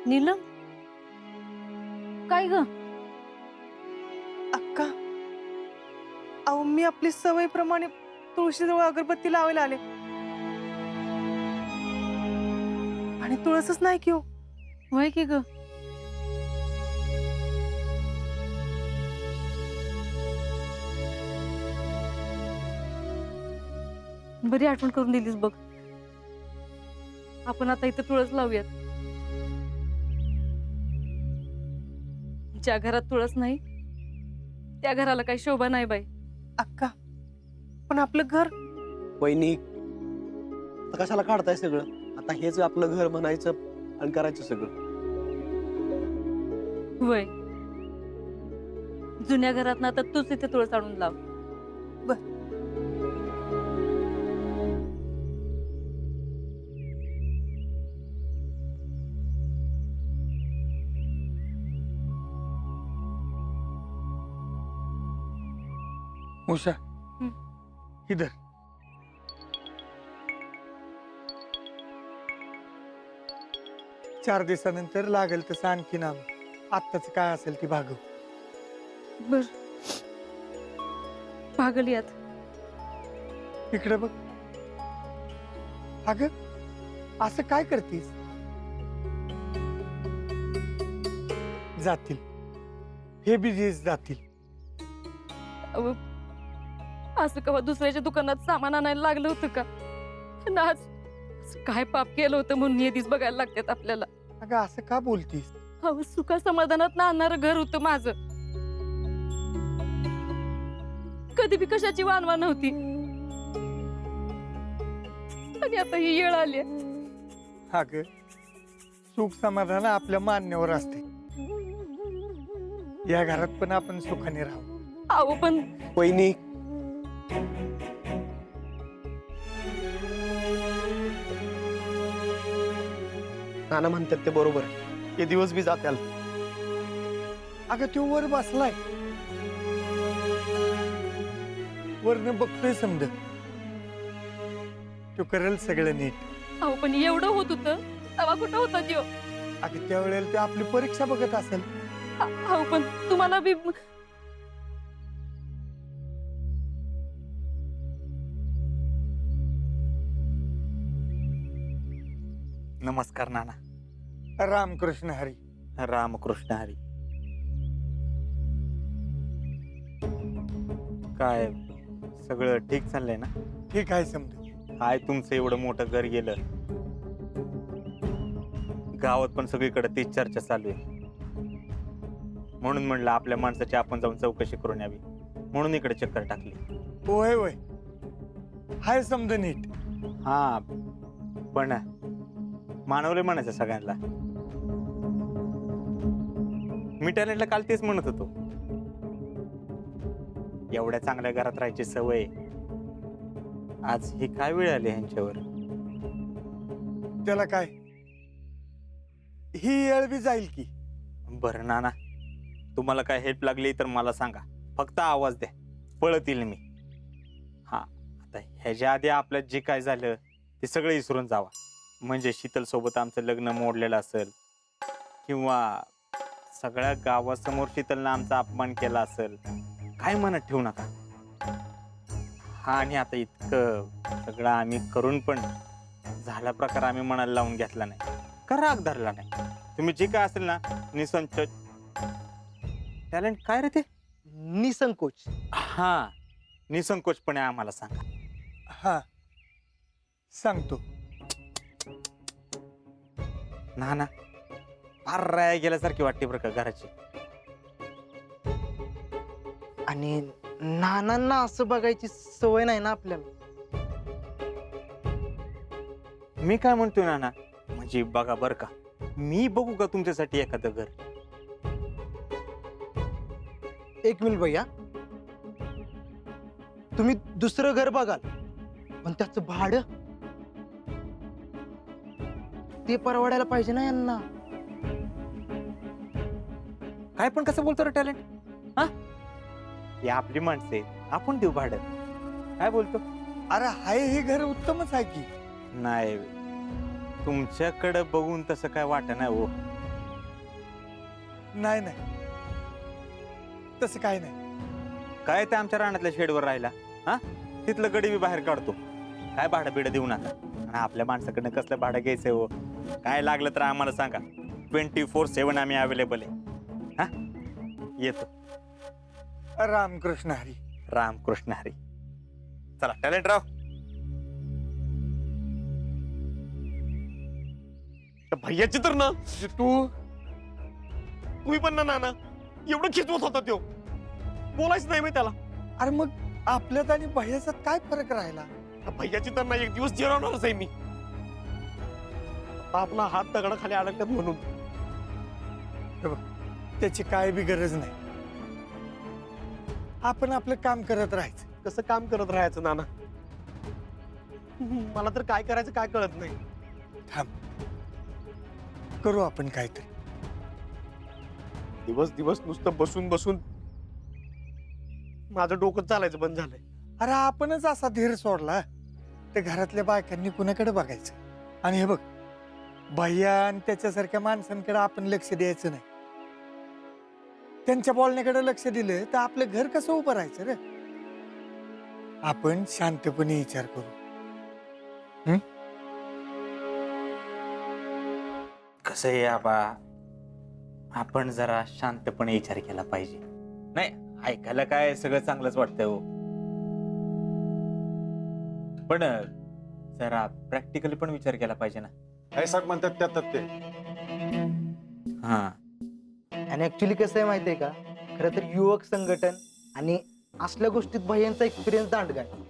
नीलम, काय ग? अक्का, अहो मी आपली सवयीप्रमाणे तुळशीजवळ अगरबत्ती लावायला आले आणि तुळसच नाही की हो. वय की ग. बरी आठवण करून दिलीस बघ. आपण आता इथं तुळस लावूयात. ज्या घरात तुळस नाही त्या घराला काही शोभा नाही बाई. अक्का, पण आपलं घर. वहिनी आता कशाला काढताय सगळं? आता हेच आपलं घर म्हणायचं आणि करायचं सगळं. वय जुन्या घरात ना तर तूच इथे तुळस आणून लाव. उषा, इधर. चार दिवसानंतर लागेल तसं आणखी नाम आत्ताच काय असेल ती भागव. बर भागल यात. इकडे बघ. अगं असं काय करतीस? जातील हे बी दिवस जातील. अहो, असं कवा दुसऱ्याच्या दुकानात सामान आणायला लागलं होतं का? पण आज असं काय पाप केलं होतं म्हणून हे दिस बघायला लागतात आपल्याला. अगं असं का बोलतीस? अहो, सुखा समाधानात आणणारं घर होतं माझं. कधी बी कशाची वानवा नव्हती आणि आता ही येळ आली. अगं सुख समाधान आपल्या मान्यावर असते. या घरात पण आपण सुखाने राहू. अहो पण वहिनी नाना म्हणतात ते बरोबर आहे. हे दिवस बी जात्याल. अगं तो वर बसलाय, वरनं बघतोय समज. तो करेल सगळं नीट. अहो पण एवढं होत होतं तेव्हा कुठं होता त्यो? अगं त्यावेळेला ते आपली परीक्षा बघत असेल. अहो पण तुम्हाला बी नमस्कार नाना. रामकृष्ण हरी. रामकृष्ण हरी. काय सगळं ठीक चाललंय ना? ठीक आहे समज. काय तुमचं एवढं मोठं घर गेलं, गावात पण सगळीकडे तीच चर्चा चालू आहे. म्हणून म्हणलं आपल्या माणसाची आपण जाऊन चौकशी करून यावी, म्हणून इकडे चक्कर टाकली. होय होय हाय समज नीट. हा पण मानवले म्हणायचं सगळ्यांना. मी टॅलेंटला काल तेच म्हणत होतो, एवढ्या चांगल्या घरात राहायची सवय, आज ही काय वेळ आली ह्यांच्यावर. त्याला काय, ही येळ बी जाईल की. बरं नाना, तुम्हाला काय हेल्प लागली तर मला सांगा, फक्त आवाज द्या, पळत येईल मी. हा आता ह्याच्या आधी आपल्यात जे काय झालं ते सगळं विसरून जावा. म्हणजे शीतल सोबत आमचं लग्न मोडलेलं असेल, किंवा सगळ्या गावासमोर शीतलनं आमचा अपमान केला असेल, काय मनात ठेवू नका. हा आणि आता इतकं सगळं आम्ही करून पण झाला प्रकार आम्ही मनाला लावून घेतला नाही, का राग धरला नाही. तुम्ही जे काय असेल ना, निसंच टॅलेंट काय रे ते, निसंकोच. हा निसंकोचपणे आम्हाला सांगा. हा सांगतो. ना ना फार राया गेल्यासारखी वाटते बरं का घराची. आणि नानांना असं बघायची सवय नाही ना आपल्याला. मी काय म्हणतोय नाना, म्हणजे बघा बर का, मी बघू का तुमच्यासाठी एखादं घर? एक मिनिट भैया, तुम्ही दुसरं घर बघाल पण त्याचं भाडं ते परवडायला पाहिजे ना यांना. काय पण कसं बोलतो रे टॅलेंट? हा ही आपली माणसं आहेत, आपण देऊ भाडं. काय बोलतो? अरे हाय हे घर उत्तमच आहे की. नाही, तुमच्याकडे बघून तसं काय वाटत नाही हो. नाही नाही, तसं काय नाही. काय ते आमच्या रानातल्या शेडवर राहिला हा? तिथलं गडी बी बाहेर काढतो. काय भाडं बिडं देऊ नका. आणि आपल्या माणसाकडनं कसलं भाडं घ्यायचंय हो? काय लागलं तर आम्हाला सांगा. 24/7 आम्ही अवेलेबल आहे. हा, येतो. रामकृष्ण हरी. रामकृष्ण हरी. चला टॅलेंट राव. त्या भैयाची तर ना तू तुम्ही पण ना नाना एवढं खिचवत होता तो, बोलायच नाही मी त्याला. अरे मग आपल्यात आणि भैयाच्यात काय फरक राहिला? त्या भैयाची तर ना एक दिवस जिरवणारच आहे मी. आता आपला हात दगडाखाली अडकल्यात म्हणून. त्याची काय बी गरज नाही. आपण आपलं काम करत राहायचं. कसं काम करत राहायचं नाना? मला तर काय करायचं काय कळत नाही. थांब, करू आपण काहीतरी. दिवस दिवस नुसतं बसून बसून माझं डोकं चालायचं बंद झालंय. अरे आपणच असा धीर सोडला तर घरातल्या बायकांनी कुणाकडे बघायचं? आणि हे बघ, भैया आणि त्याच्यासारख्या माणसांकडे आपण लक्ष द्यायचं नाही. त्यांच्या बोलण्याकडे लक्ष दिलं तर आपलं घर कसं उभं राहायचं रे? आपण शांतपणे विचार करू. कसं आहे आबा, आपण जरा शांतपणे विचार केला पाहिजे. नाही ऐकायला काय सगळं चांगलंच वाटतंय हो, पण जरा प्रॅक्टिकली पण विचार केला पाहिजे ना. काय साठ म्हणतात त्यात ते. हा, आणि ऍक्च्युली कसं आहे माहितीये का, खरं तर युवक संघटन आणि असल्या गोष्टीत भैयांचा एक्सपिरियन्स दांडगा आहे.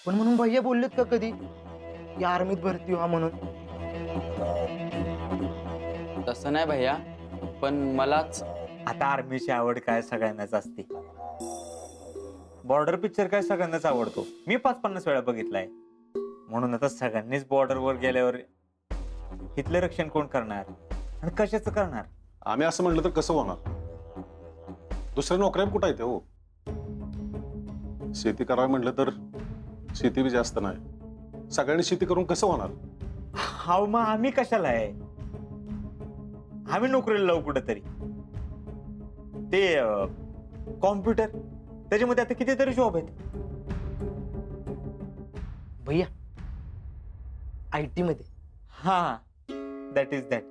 पण म्हणून भैया बोललेत का कधी या आर्मीत भरती व्हा म्हणून? तसं नाही भैया, पण मलाच आता आर्मीची आवड काय सगळ्यांनाच असते. बॉर्डर पिक्चर काय सगळ्यांनाच आवडतो. मी 5-50 वेळा बघितलाय. म्हणून आता सगळ्यांनीच बॉर्डरवर गेल्यावर इथलं रक्षण कोण करणार आणि कशाचं करणार? आम्ही असं म्हटलं तर कसं होणार? दुसऱ्या नोकऱ्या कुठं आहेत हो? शेती करावी म्हटलं तर शेती बी जास्त नाही. सगळ्यांनी शेती करून कसं होणार? हा मग आम्ही कशाला आहे? आम्ही नोकरीला लावू कुठंतरी. ते कॉम्प्युटर त्याच्यामध्ये आता कितीतरी जॉब आहेत. भैया IT मध्ये. हा, दॅट इज दॅट.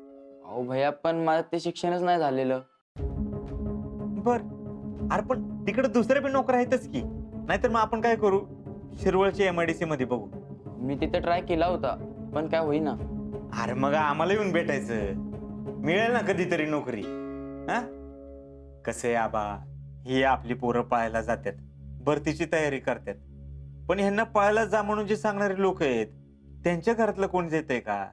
अहो भैया, पण माझं ते शिक्षणच नाही झालेलं. बर, अरे पण तिकडे दुसऱ्या पण नोकऱ्या आहेतच की. नाहीतर मग आपण काय करू, शिरवळच्या MIDC मध्ये बघू. मी तिथे ट्राय केला होता, पण काय होईना. अरे मग आम्हाला येऊन भेटायचं, मिळेल ना कधीतरी नोकरी. हा, कसे आबा, ही आपली पोरं पळायला जातात, भरतीची तयारी करतात, पण ह्यांना पळायला जा म्हणून जे सांगणारे लोक आहेत त्यांच्या घरातलं कोण येतंय का?